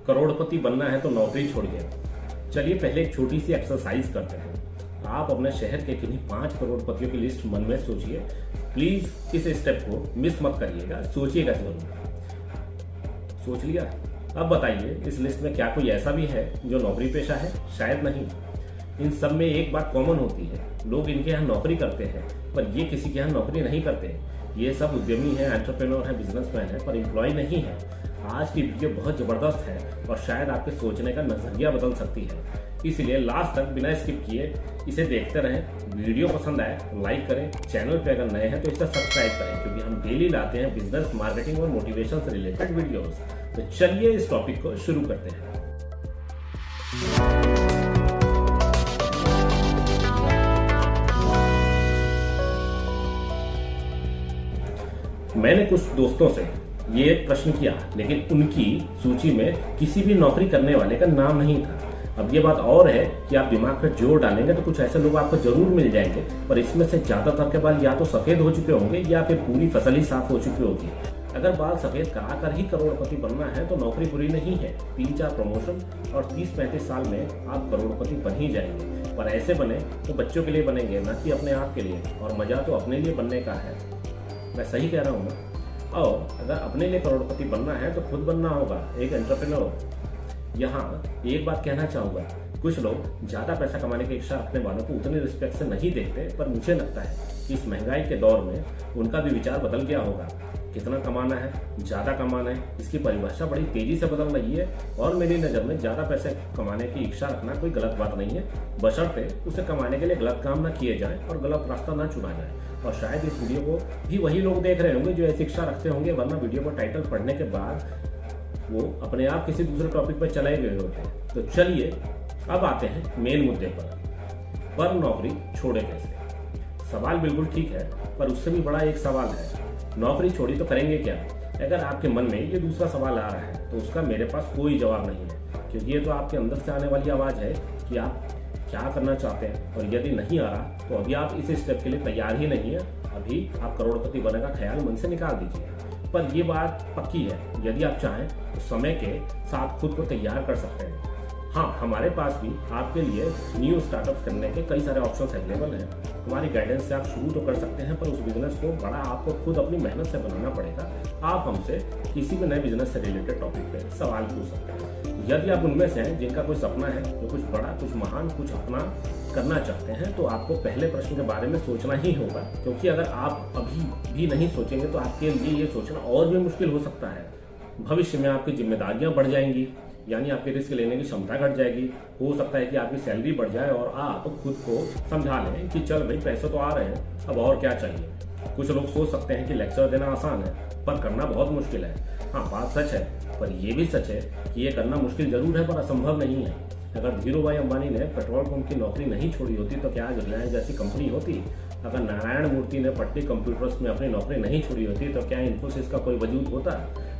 करोड़पति बनना है तो नौकरी छोड़िए। चलिए पहले एक छोटी सी एक्सरसाइज करते हैं। आप अपने शहर के किन्हीं 5 करोड़पतियों की लिस्ट मन में सोचिए। प्लीज इस स्टेप को मिस मत करिएगा, सोचिएगा जरूर। सोच लिया? अब बताइए इस लिस्ट में क्या कोई ऐसा भी है जो नौकरी पेशा है? शायद नहीं। इन सब में एक बात कॉमन होती है, लोग इनके यहाँ नौकरी करते हैं पर ये किसी के यहाँ नौकरी नहीं करते। ये सब उद्यमी हैं, एंटरप्रेन्योर हैं, बिजनेसमैन हैं, पर एम्प्लॉय नहीं है। आज की वीडियो बहुत जबरदस्त है और शायद आपके सोचने का नजरिया बदल सकती है, इसलिए लास्ट तक बिना स्किप किए इसे देखते रहें। वीडियो पसंद आए तो लाइक करें, चैनल पे अगर नए हैं तो इसे सब्सक्राइब करें, क्योंकि हम डेली लाते हैं बिजनेस, मार्केटिंग और मोटिवेशन से रिलेटेड वीडियोस। तो चलिए इस टॉपिक को शुरू करते हैं। मैंने कुछ दोस्तों से ये प्रश्न किया, लेकिन उनकी सूची में किसी भी नौकरी करने वाले का नाम नहीं था। अब ये बात और है कि आप दिमाग पर जोर डालेंगे तो कुछ ऐसे लोग आपको जरूर मिल जाएंगे, पर इसमें से ज्यादातर के बाल या तो सफेद हो चुके होंगे या फिर पूरी फसल ही साफ हो चुकी होगी। अगर बाल सफेद कराकर ही करोड़पति बनना है तो नौकरी बुरी नहीं है। 3-4 प्रमोशन और 30-35 साल में आप करोड़पति बन ही जाएंगे। पर ऐसे बने तो बच्चों के लिए बनेंगे, न कि अपने आप के लिए, और मजा तो अपने लिए बनने का है। मैं सही कह रहा हूँ ना? और अगर अपने लिए करोड़पति बनना है तो खुद बनना होगा, एक एंटरप्रेन्योर। यहाँ एक बात कहना चाहूंगा, कुछ लोग ज्यादा पैसा कमाने की इच्छा रखने वालों को उतनी रिस्पेक्ट से नहीं देखते, पर मुझे लगता है कि इस महंगाई के दौर में उनका भी विचार बदल गया होगा। कितना कमाना है, ज्यादा कमाना है, इसकी परिभाषा बड़ी तेजी से बदल रही है। और मेरी नजर में ज्यादा पैसे कमाने की इच्छा रखना कोई गलत बात नहीं है, बशर्ते उसे कमाने के लिए गलत काम न किए जाए और गलत रास्ता न चुना जाए। और शायद इस वीडियो को भी वही लोग देख रहे होंगे जो ऐसी इच्छा रखते होंगे, वरना वीडियो को टाइटल पढ़ने के बाद वो अपने आप किसी दूसरे टॉपिक पर चले गए होते हैं। तो चलिए अब आते हैं मेन मुद्दे पर नौकरी छोड़े कैसे। सवाल बिल्कुल ठीक है, पर उससे भी बड़ा एक सवाल है, नौकरी छोड़ी तो करेंगे क्या? अगर आपके मन में ये दूसरा सवाल आ रहा है तो उसका मेरे पास कोई जवाब नहीं है, क्योंकि ये तो आपके अंदर से आने वाली आवाज है कि आप क्या करना चाहते हैं। और यदि नहीं आ रहा तो अभी आप इस स्टेप के लिए तैयार ही नहीं है। अभी आप करोड़पति बनने का ख्याल मन से निकाल दीजिए। पर ये बात पक्की है, यदि आप चाहें तो समय के साथ खुद को तैयार कर सकते हैं। हाँ, हमारे पास भी आपके लिए न्यू स्टार्टअप करने के कई सारे ऑप्शंस अवेलेबल हैं। हमारी गाइडेंस से आप शुरू तो कर सकते हैं, पर उस बिजनेस को बड़ा आपको खुद अपनी मेहनत से बनाना पड़ेगा। आप हमसे किसी भी नए बिजनेस से रिलेटेड टॉपिक पे सवाल पूछ सकते हैं। यदि आप उनमें से हैं जिनका कोई सपना है, जो कुछ बड़ा, कुछ महान, कुछ अपना करना चाहते हैं, तो आपको पहले प्रश्न के बारे में सोचना ही होगा, क्योंकि अगर आप अभी भी नहीं सोचेंगे तो आपके लिए ये सोचना और भी मुश्किल हो सकता है। भविष्य में आपकी जिम्मेदारियां बढ़ जाएंगी, यानी आपकी रिस्क लेने की क्षमता घट जाएगी। हो सकता है कि आपकी सैलरी बढ़ जाए और आप खुद को समझा लें कि चल भाई पैसे तो आ रहे हैं, अब और क्या चाहिए। कुछ लोग सोच सकते हैं कि लेक्चर देना आसान है पर करना बहुत मुश्किल है। हाँ, बात सच है, पर यह भी सच है कि ये करना मुश्किल जरूर है पर असंभव नहीं है। अगर धीरू भाई अंबानी ने पेट्रोल पंप की नौकरी नहीं छोड़ी होती तो क्या आज रिलायंस जैसी कंपनी होती? अगर नारायण मूर्ति ने पट्टी कंप्यूटर्स में अपनी नौकरी नहीं छोड़ी होती तो क्या इन्फोसिस का कोई वजूद होता?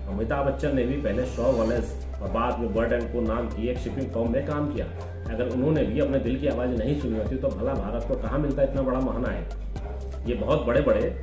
अमिताभ बच्चन ने भी पहले शॉ वॉलेस और बाद में बर्ड एंड को नाम की एक शिपिंग फर्म में काम किया। अगर उन्होंने भी अपने दिल की आवाज नहीं सुनी होती तो भला भारत को कहाँ मिलता इतना बड़ा महानायक? ये बहुत बड़े बड़े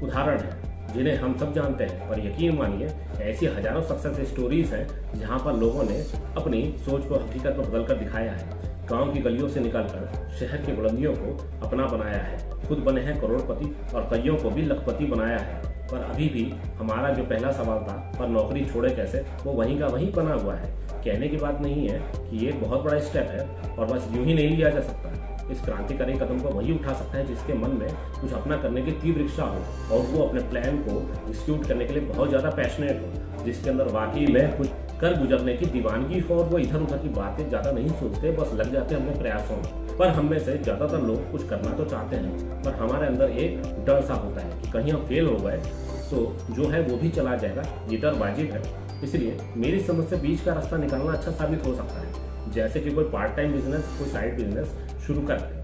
उदाहरण हैं जिन्हें हम सब जानते हैं, पर यकीन मानिए ऐसी हजारों सक्सेस स्टोरीज हैं जहां पर लोगों ने अपनी सोच को हकीकत में बदलकर दिखाया है। गांव की गलियों से निकलकर शहर की बुलंदियों को अपना बनाया है, खुद बने हैं करोड़पति और कईयों को भी लखपति बनाया है। पर अभी भी हमारा जो पहला सवाल था, पर नौकरी छोड़े कैसे, वो वहीं का वहीं बना हुआ है। कहने की बात नहीं है कि ये बहुत बड़ा स्टेप है और बस यूं ही नहीं लिया जा सकता। इस क्रांतिकारी कदम को वही उठा सकता है जिसके मन में कुछ अपना करने की तीव्र इच्छा हो और वो अपने प्लान को एग्जीक्यूट करने के लिए बहुत ज्यादा पैशनेट हो, जिसके अंदर वाकई में कुछ कर गुजरने की दीवानगी हो और वो इधर उधर की बातें ज्यादा नहीं सोचते, बस लग जाते अपने प्रयासों में। पर हम में से ज्यादातर लोग कुछ करना तो चाहते हैं, पर हमारे अंदर एक डर सा होता है कि कहीं हम फेल हो गए तो जो है वो भी चला जाएगा। ये डर वाजिब है, इसलिए मेरी समझ से बीच का रास्ता निकालना अच्छा साबित हो सकता है। जैसे कि कोई पार्ट टाइम बिजनेस, कोई साइड बिजनेस शुरू करते हैं।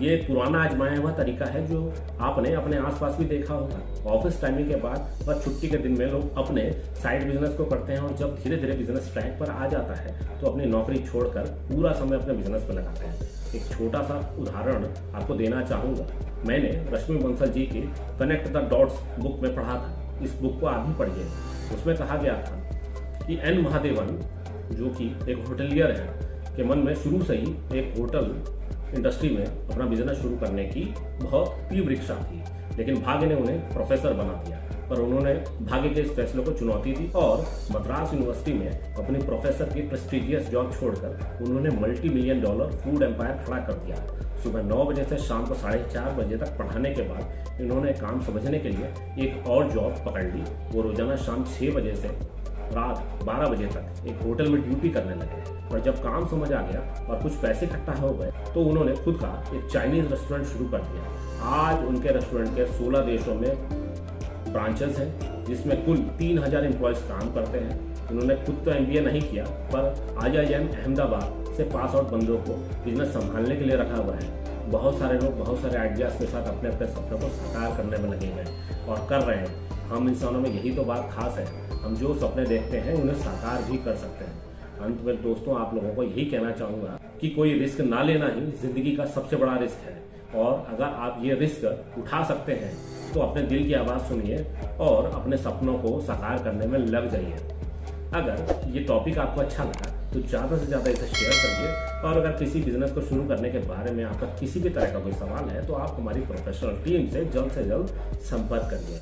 ये पुराना आजमाया हुआ तरीका है जो आपने अपने आसपास भी देखा होगा। ऑफिस टाइमिंग के बाद और छुट्टी के दिन में लोग अपने साइड बिजनेस को करते हैं और जब धीरे धीरे बिजनेस ट्रैक पर आ जाता है तो अपनी नौकरी छोड़कर पूरा समय अपने बिजनेस पर लगाते हैं। एक छोटा सा उदाहरण आपको देना चाहूंगा। मैंने रश्मि बंसल जी की कनेक्ट द डॉट्स बुक में पढ़ा था। इस बुक को आप भी पढ़िए। उसमें कहा गया था कि एन महादेवन जो कि एक होटलियर है, के मन में शुरू से ही एक होटल इंडस्ट्री में अपना बिजनेस शुरू करने की बहुत तीव्र इच्छा थी, लेकिन भाग्य ने उन्हें प्रोफेसर बना दिया। पर उन्होंने भाग्य के इस फैसले को चुनौती दी और मद्रास यूनिवर्सिटी में अपनी प्रोफेसर की प्रेस्टिजियस जॉब छोड़कर उन्होंने $multi-million फूड एम्पायर खड़ा कर दिया। सुबह 9 बजे से शाम को 4:30 बजे तक पढ़ाने के बाद इन्होंने काम समझने के लिए एक और जॉब पकड़ ली। वो रोजाना शाम 6 बजे से रात 12 बजे तक एक होटल में ड्यूटी करने लगे। और जब काम समझ आ गया और कुछ पैसे इकट्ठा हो गए तो उन्होंने खुद का एक चाइनीज रेस्टोरेंट शुरू कर दिया। आज उनके रेस्टोरेंट के 16 देशों में ब्रांचेस हैं, जिसमें कुल 3000 एम्प्लॉयज काम करते हैं। उन्होंने खुद तो MBA नहीं किया, पर IIM अहमदाबाद से पास आउट बंदों को बिजनेस संभालने के लिए रखा हुआ है। बहुत सारे लोग बहुत सारे आइडियाज के साथ अपने अपने सपनों को साकार करने में लगे हैं और कर रहे हैं। हम इंसानों में यही तो बात खास है, हम जो सपने देखते हैं उन्हें साकार भी कर सकते हैं। अंत में दोस्तों, आप लोगों को यही कहना चाहूंगा कि कोई रिस्क ना लेना ही जिंदगी का सबसे बड़ा रिस्क है, और अगर आप ये रिस्क उठा सकते हैं तो अपने दिल की आवाज़ सुनिए और अपने सपनों को साकार करने में लग जाइए। अगर ये टॉपिक आपको अच्छा लगा तो ज़्यादा से ज़्यादा इसे शेयर करिए, और अगर किसी बिजनेस को शुरू करने के बारे में आपका किसी भी तरह का कोई सवाल है तो आप हमारी प्रोफेशनल टीम से जल्द संपर्क करिए।